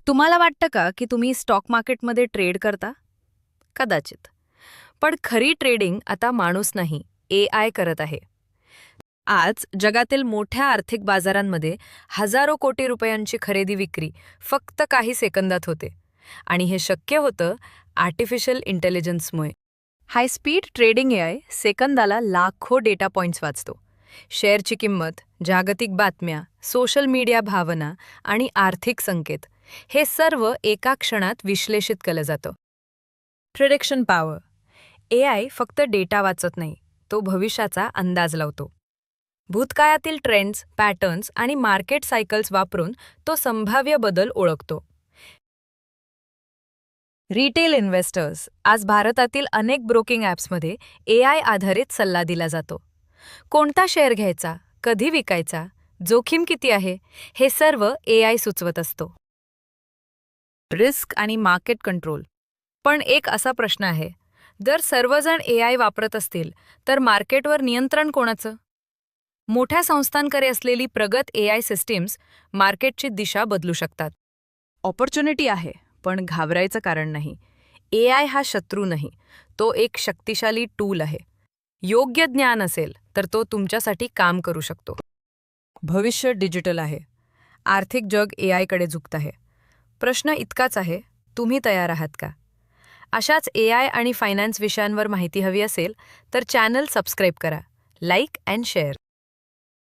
तुम्हाला वाटतं का की तुम्ही स्टॉक मार्केटमध्ये ट्रेड करता? कदाचित. पण खरी ट्रेडिंग आता माणूस नाही, एआय करत आहे. आज जगातील मोठ्या आर्थिक बाजारांमध्ये हजारो कोटी रुपयांची खरेदी विक्री फक्त काही सेकंदात होते. आणि हे शक्य होतं आर्टिफिशियल इंटेलिजन्समुळे. हाय स्पीड ट्रेडिंग एआय सेकंदाला लाखो डेटा पॉइंट्स वाचतो. शेअरची किंमत, जागतिक बातम्या, सोशल मीडिया भावना आणि आर्थिक संकेत हे सर्व एका क्षणात विश्लेषित केलं जातं. Prediction power. एआय फक्त डेटा वाचत नाही, तो भविष्याचा अंदाज लावतो. भूतकाळातील ट्रेंड्स, पॅटर्न्स आणि मार्केट सायकल्स वापरून तो संभाव्य बदल ओळखतो. Retail investors. आज भारतातील अनेक ब्रोकिंग ॲप्समध्ये एआय आधारित सल्ला दिला जातो. कोणता शेअर घ्यायचा, कधी विकायचा, जोखीम किती आहे, हे सर्व एआय सुचवत असतो. रिस्क आणि मार्केट कंट्रोल. पण एक असा प्रश्न आहे, जर सर्वजण एआय वापरत असतील तर मार्केटवर नियंत्रण कोणाचं? मोठ्या संस्थांकडे असलेली प्रगत एआय सिस्टीम्स मार्केटची दिशा बदलू शकतात. ऑपॉर्च्युनिटी आहे, पण घाबरायचं कारण नाही. एआय हा शत्रू नाही, तो एक शक्तिशाली टूल आहे. योग्य ज्ञान असेल तर तो तुमच्यासाठी काम करू शकतो. भविष्य डिजिटल आहे. आर्थिक जग एआयकडे झुकत आहे. प्रश्न इतकाच आहे, तुम्ही तयार आहात का? अशाच एआय आणि फायनान्स विषयांवर माहिती हवी असेल तर चॅनल सबस्क्राईब करा, लाईक अँड शेअर.